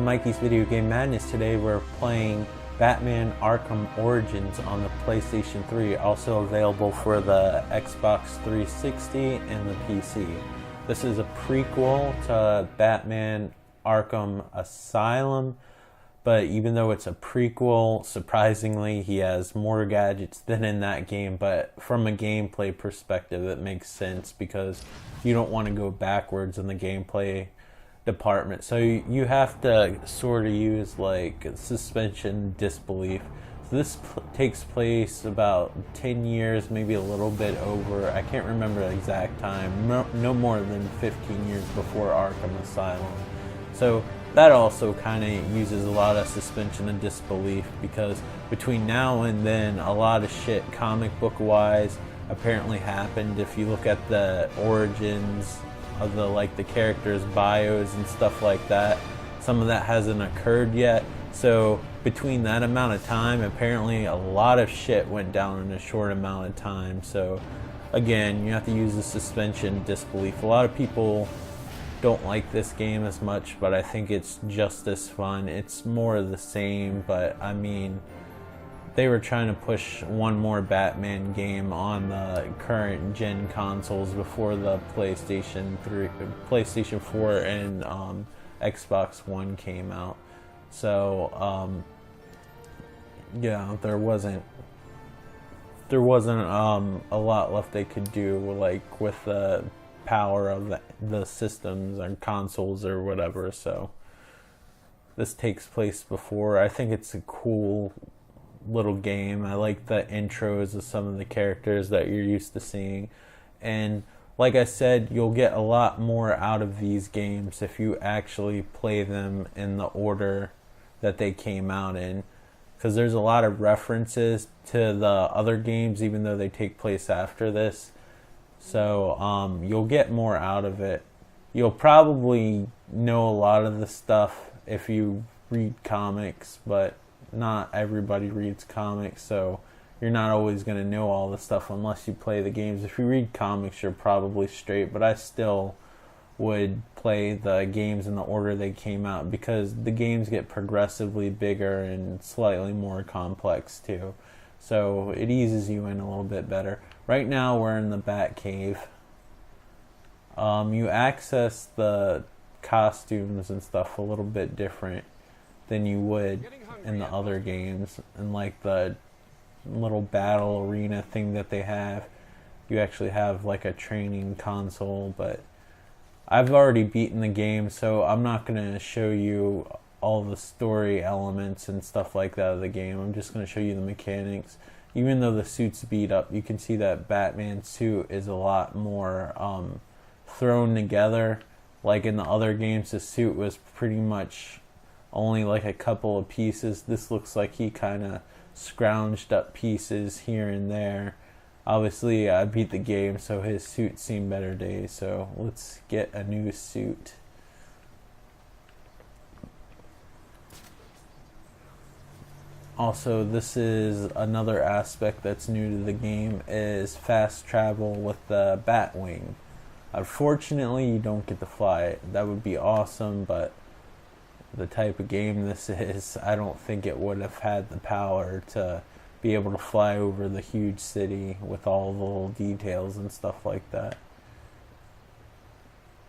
Mikey's Video Game Madness. Today we're playing Batman Arkham Origins on the PlayStation 3, also available for the Xbox 360 and the PC. This is a prequel to Batman Arkham Asylum, but even though it's a prequel, surprisingly he has more gadgets than in that game, but from a gameplay perspective it makes sense because you don't want to go backwards in the gameplay department. So you have to sort of use like suspension disbelief. So this takes place about 10 years, maybe a little bit over. I can't remember the exact time. No more than 15 years before Arkham Asylum. So that also kind of uses a lot of suspension of disbelief because between now and then a lot of shit comic book wise apparently happened. If you look at the origins of the characters' bios and stuff like that, some of that hasn't occurred yet. So between that amount of time, apparently a lot of shit went down in a short amount of time. So again, you have to use the suspension disbelief. A lot of people don't like this game as much, but I think it's just as fun. It's more of the same, but I mean, they were trying to push one more Batman game on the current gen consoles before the PlayStation 3, PlayStation 4 and Xbox One came out. So yeah, there wasn't a lot left they could do like with the power of the systems and consoles or whatever. So this takes place before. I think it's a cool little game. I like the intros of some of the characters that you're used to seeing, and like I said, you'll get a lot more out of these games if you actually play them in the order that they came out in, because there's a lot of references to the other games even though they take place after this. So you'll get more out of it. You'll probably know a lot of the stuff if you read comics, but not everybody reads comics, so you're not always going to know all the stuff unless you play the games. If you read comics, you're probably straight, but I still would play the games in the order they came out because the games get progressively bigger and slightly more complex too. So it eases you in a little bit better. Right now we're in the Batcave. You access the costumes and stuff a little bit different than you would in the other games. And like the little battle arena thing that they have, you actually have like a training console, but I've already beaten the game, so I'm not going to show you all the story elements and stuff like that of the game. I'm just going to show you the mechanics. Even though the suit's beat up, you can see that Batman's suit is a lot more thrown together. Like in the other games, the suit was pretty much only like a couple of pieces. This looks like he kind of scrounged up pieces here and there. Obviously, I beat the game, so his suit's seen better days. So let's get a new suit. Also, this is another aspect that's new to the game, is fast travel with the Batwing. Unfortunately, you don't get to fly it. That would be awesome, but the type of game this is, I don't think it would have had the power to be able to fly over the huge city with all the little details and stuff like that.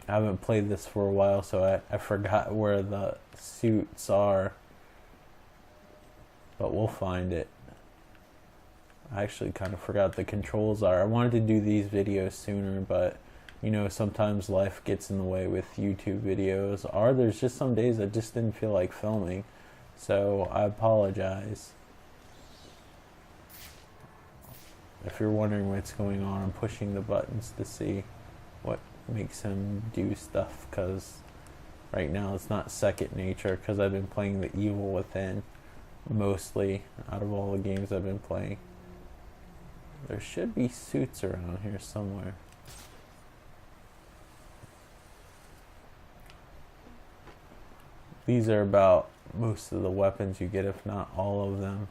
I haven't played this for a while, so I forgot where the suits are, but we'll find it. I actually kind of forgot the controls are. I wanted to do these videos sooner, but you know, sometimes life gets in the way with YouTube videos, or there's just some days I just didn't feel like filming, so I apologize. If you're wondering what's going on, I'm pushing the buttons to see what makes him do stuff, because right now it's not second nature, because I've been playing the Evil Within mostly out of all the games I've been playing. There should be suits around here somewhere. These are about most of the weapons you get, if not all of them.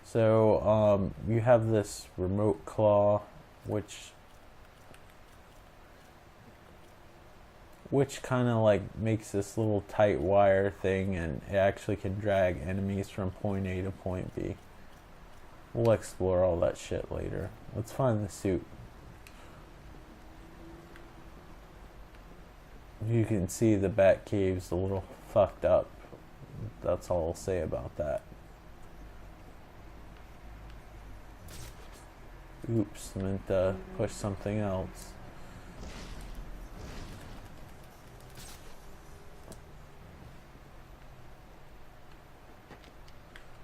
So you have this remote claw, which which kind of like makes this little tight wire thing, and it actually can drag enemies from point A to point B. We'll explore all that shit later. Let's find the suit. You can see the Batcave's a little fucked up. That's all I'll say about that. Oops, I meant to push something else.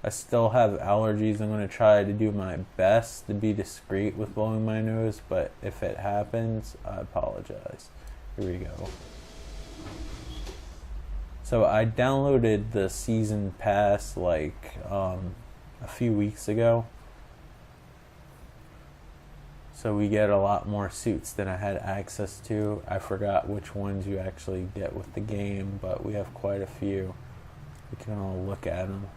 I still have allergies. I'm going to try to do my best to be discreet with blowing my nose, but if it happens, I apologize. Here we go. So I downloaded the season pass like a few weeks ago. So we get a lot more suits than I had access to. I forgot which ones you actually get with the game, but we have quite a few. We can all look at them.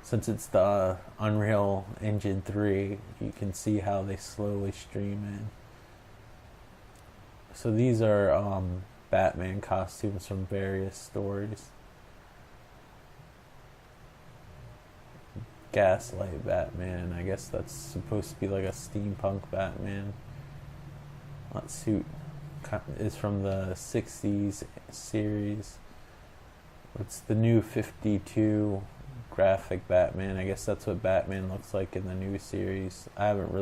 Since it's the Unreal Engine 3, you can see how they slowly stream in. So these are Batman costumes from various stories. Gaslight Batman, I guess that's supposed to be like a steampunk Batman. That suit is from the 60s series. It's the new 52 graphic Batman. I guess that's what Batman looks like in the new series. I don't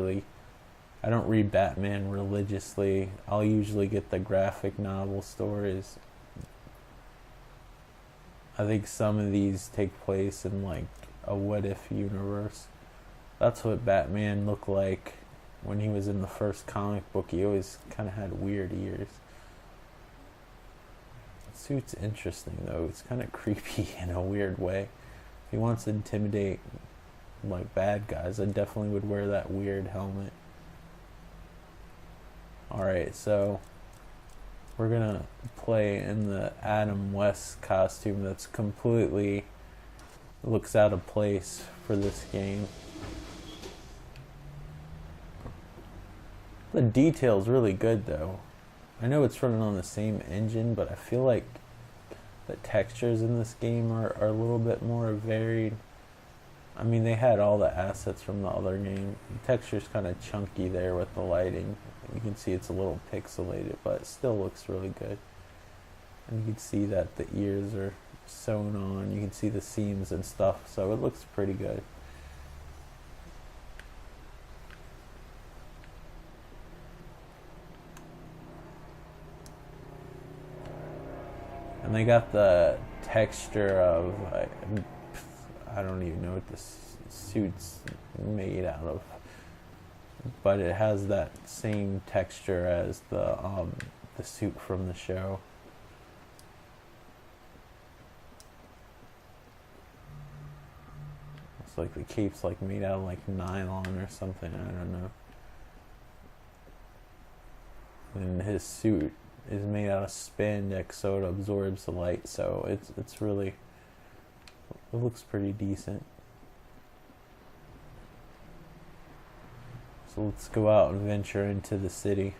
read Batman religiously. I'll usually get the graphic novel stories. I think some of these take place in like a what if universe. That's what Batman looked like when he was in the first comic book. He always kind of had weird ears. The suit's interesting though. It's kind of creepy in a weird way. If he wants to intimidate like bad guys, I definitely would wear that weird helmet. Alright, so we're gonna play in the Adam West costume that's completely looks out of place for this game. The detail's really good though. I know it's running on the same engine, but I feel like the textures in this game are a little bit more varied. I mean, they had all the assets from the other game. The texture's kind of chunky there with the lighting. You can see it's a little pixelated, but it still looks really good. And you can see that the ears are sewn on. You can see the seams and stuff, so it looks pretty good. And they got the texture of I don't even know what the suit's made out of, but it has that same texture as the suit from the show. It's like the cape's like made out of like nylon or something. I don't know. And his suit is made out of spandex, so it absorbs the light. So it's really, it looks pretty decent. So let's go out and venture into the city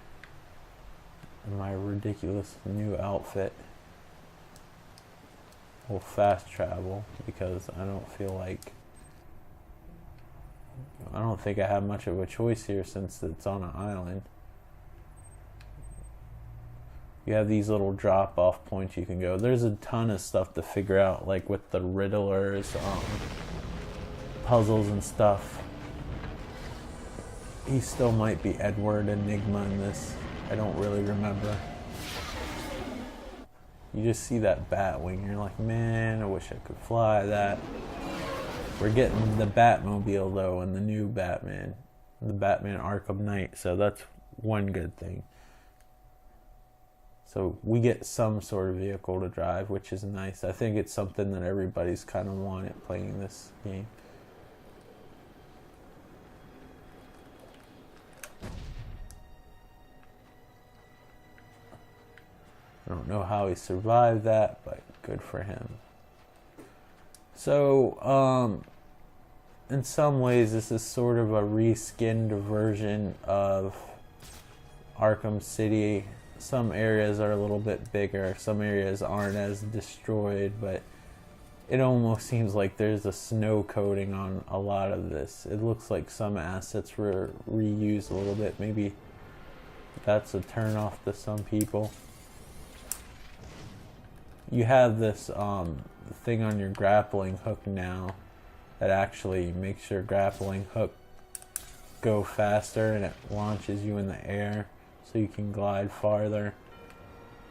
in my ridiculous new outfit. We'll fast travel because I don't think I have much of a choice here since it's on an island. You have these little drop-off points you can go. There's a ton of stuff to figure out, like with the Riddlers, puzzles and stuff. He still might be Edward Enigma in this. I don't really remember. You just see that bat wing, you're like, man, I wish I could fly that. We're getting the Batmobile though in the new Batman, the Batman Arkham Knight, so that's one good thing. So we get some sort of vehicle to drive, which is nice. I think it's something that everybody's kind of wanted playing this game. I don't know how he survived that, but good for him. So, in some ways, this is sort of a reskinned version of Arkham City. some areas are a little bit bigger, some areas aren't as destroyed, but it almost seems like there's a snow coating on a lot of this. It looks like some assets were reused a little bit. Maybe that's a turn off to some people. You have this thing on your grappling hook now that actually makes your grappling hook go faster, and it launches you in the air so you can glide farther.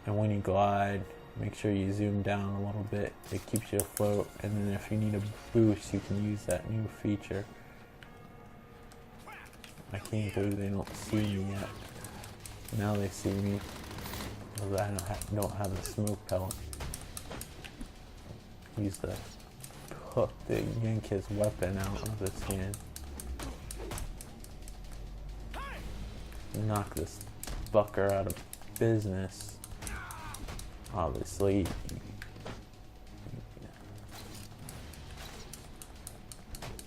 And when you glide, make sure you zoom down a little bit. It keeps you afloat, and then if you need a boost, you can use that new feature. I can't believe they don't see me yet. Now they see me because I don't have the smoke pellet. Use the hook to yank his weapon out of his hand. Knock this fucker out of business. Obviously.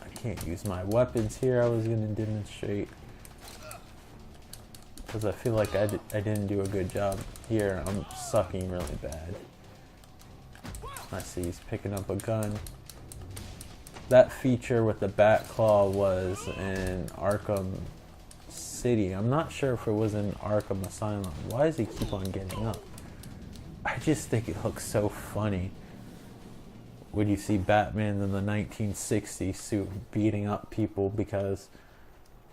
I can't use my weapons here. I was going to demonstrate, because I feel like I didn't do a good job here. I'm sucking really bad. I see he's picking up a gun. That feature with the bat claw was in Arkham City. I'm not sure if it was in Arkham Asylum. Why does he keep on getting up? I just think it looks so funny when you see Batman in the 1960s suit beating up people, because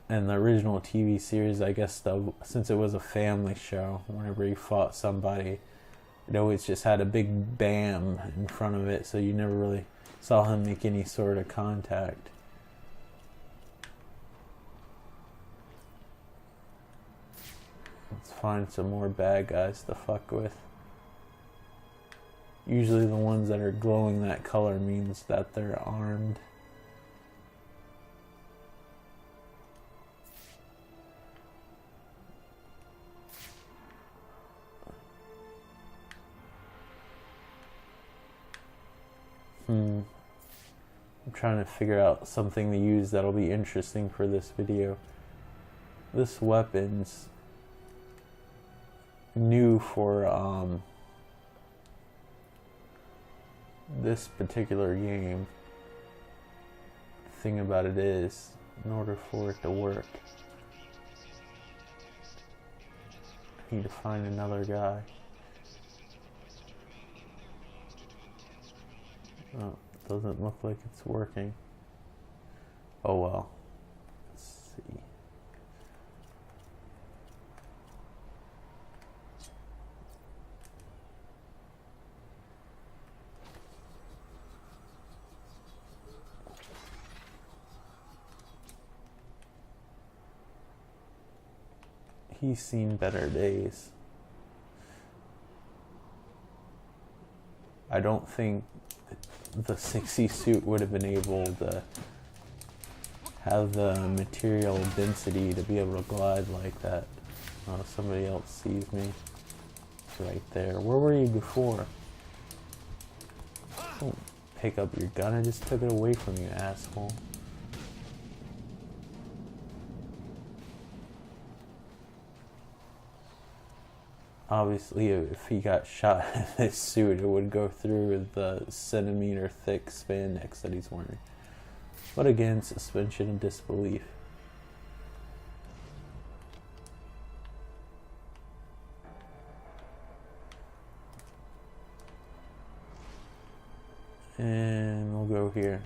in the original TV series, I guess since it was a family show, whenever he fought somebody, it always just had a big bam in front of it, so you never really saw him make any sort of contact. Let's find some more bad guys to fuck with. Usually the ones that are glowing that color means that they're armed. I'm trying to figure out something to use that'll be interesting for this video. This weapon's new for this particular game. The thing about it is, in order for it to work, I need to find another guy. Oh, doesn't look like it's working. Oh well. Let's see. He's seen better days. I don't think the 60 suit would have been able to have the material density to be able to glide like that. Oh, somebody else sees me. It's right there. Where were you before? Don't pick up your gun. I just took it away from you, asshole. Obviously, if he got shot in this suit, it would go through the centimeter thick spandex that he's wearing. But again, suspension of disbelief. And we'll go here.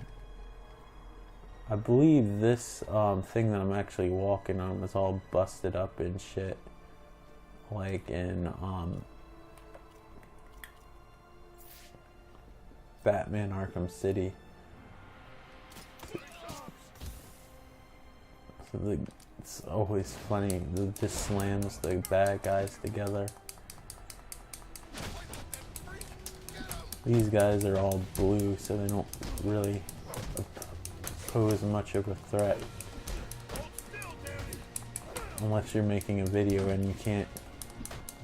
I believe this thing that I'm actually walking on was all busted up and shit. Like in Batman Arkham City. So it's always funny. It just slams the bad guys together. These guys are all blue, so they don't really pose much of a threat. Unless you're making a video and you can't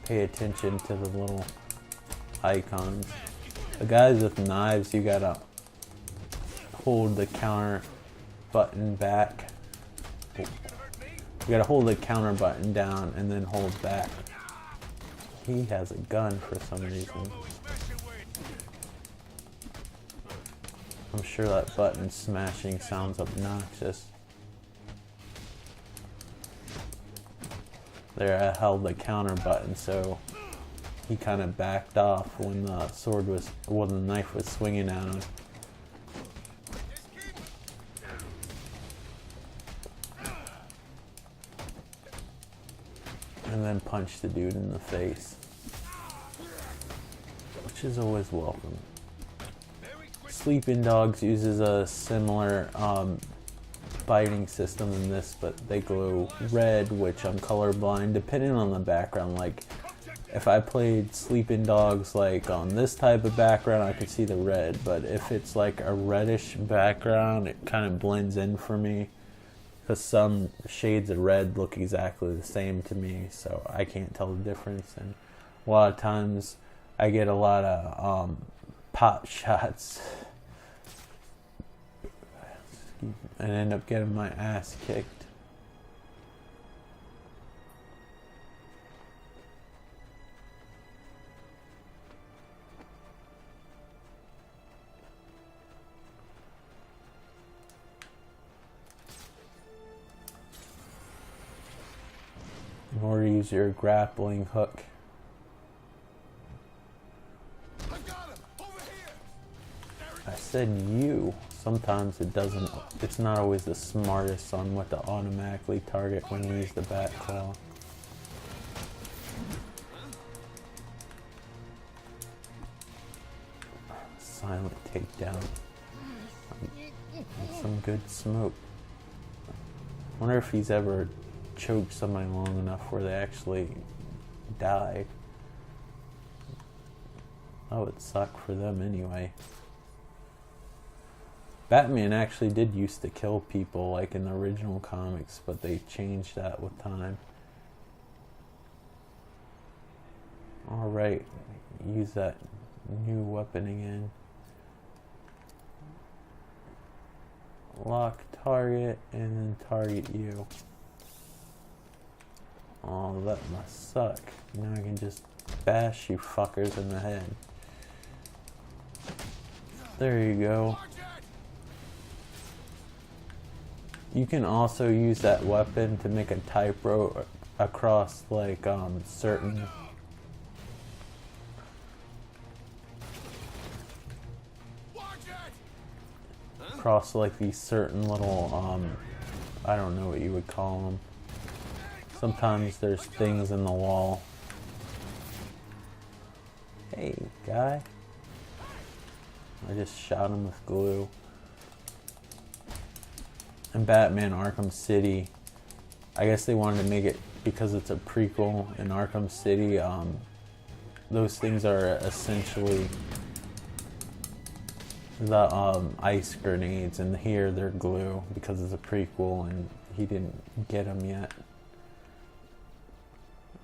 pay attention to the little icons. The guys with knives, you gotta hold the counter button back. You gotta hold the counter button down and then hold back. He has a gun for some reason. I'm sure that button smashing sounds obnoxious. There, I held the counter button, so he kind of backed off when the the knife was swinging at him. And then punched the dude in the face, which is always welcome. Sleeping Dogs uses a similar biting system than this, but they glow red, which I'm colorblind depending on the background. Like if I played Sleeping Dogs like on this type of background, I could see the red, but if it's like a reddish background, it kind of blends in for me, because some shades of red look exactly the same to me, so I can't tell the difference. And a lot of times I get a lot of pot shots and end up getting my ass kicked. In order to use your grappling hook, I said you. Sometimes it doesn't, it's not always the smartest on what to automatically target when you use the bat claw. Silent takedown. Some good smoke. Wonder if he's ever choked somebody long enough where they actually die. That would suck for them anyway. Batman actually did used to kill people like in the original comics, but they changed that with time. Alright, use that new weapon again. Lock target and then target you. Oh, that must suck. Now I can just bash you fuckers in the head. There you go. You can also use that weapon to make a typo across like certain across like these certain little I don't know what you would call them. Sometimes there's things in the wall. Hey, guy. I just shot him with glue. And Batman Arkham City, I guess they wanted to make it because it's a prequel in Arkham City. Those things are essentially the ice grenades, and here they're glue because it's a prequel and he didn't get them yet.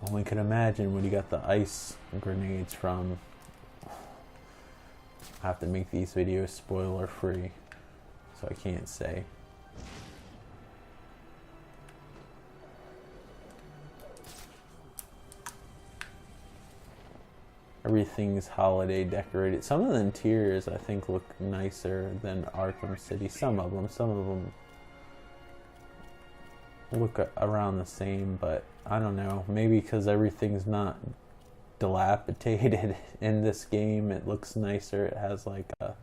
Only could imagine when he got the ice grenades from. I have to make these videos spoiler free, so I can't say. Everything's holiday decorated. Some of the interiors I think look nicer than Arkham City. Some of them look around the same, but I don't know. Maybe because everything's not dilapidated in this game, it looks nicer. It has like a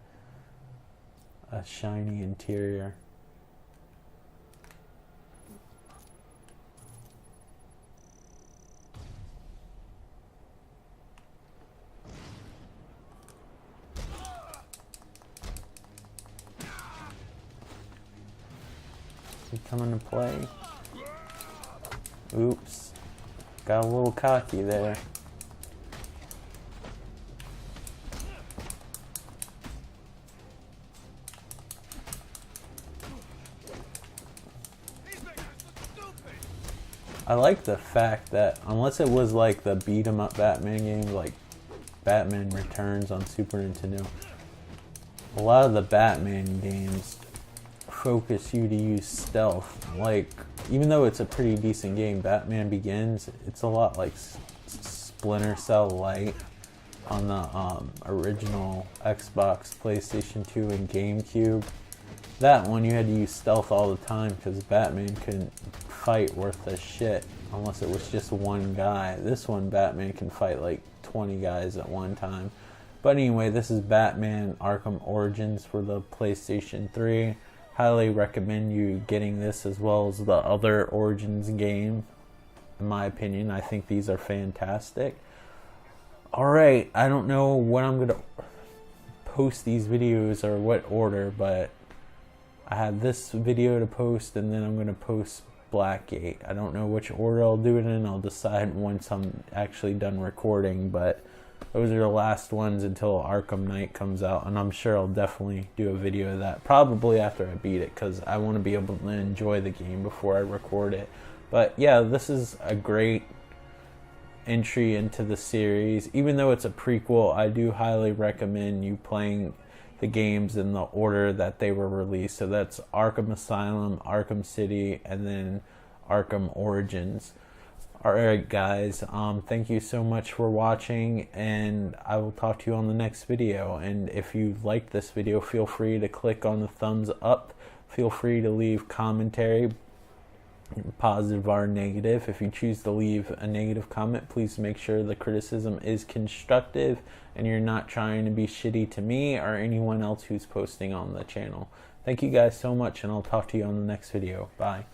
shiny interior. Coming to play. Oops. Got a little cocky there. I like the fact that unless it was like the beat 'em up Batman games like Batman Returns on Super Nintendo, a lot of the Batman games focus you to use stealth. Like, even though it's a pretty decent game, Batman Begins, it's a lot like Splinter Cell Lite on the original Xbox, PlayStation 2, and GameCube. That one you had to use stealth all the time because Batman couldn't fight worth a shit unless it was just one guy. This one, Batman can fight like 20 guys at one time. But anyway, this is Batman Arkham Origins for the PlayStation 3. Highly recommend you getting this as well as the other Origins game. In my opinion, I think these are fantastic. Alright, I don't know when I'm going to post these videos or what order, but I have this video to post and then I'm going to post Blackgate. I don't know which order I'll do it in. I'll decide once I'm actually done recording, but those are the last ones until Arkham Knight comes out, and I'm sure I'll definitely do a video of that, probably after I beat it, because I want to be able to enjoy the game before I record it. But yeah, this is a great entry into the series. Even though it's a prequel, I do highly recommend you playing the games in the order that they were released. So that's Arkham Asylum, Arkham City, and then Arkham Origins. Alright guys, thank you so much for watching, and I will talk to you on the next video. And if you liked this video, feel free to click on the thumbs up. Feel free to leave commentary, positive or negative. If you choose to leave a negative comment, please make sure the criticism is constructive and you're not trying to be shitty to me or anyone else who's posting on the channel. Thank you guys so much, and I'll talk to you on the next video. Bye.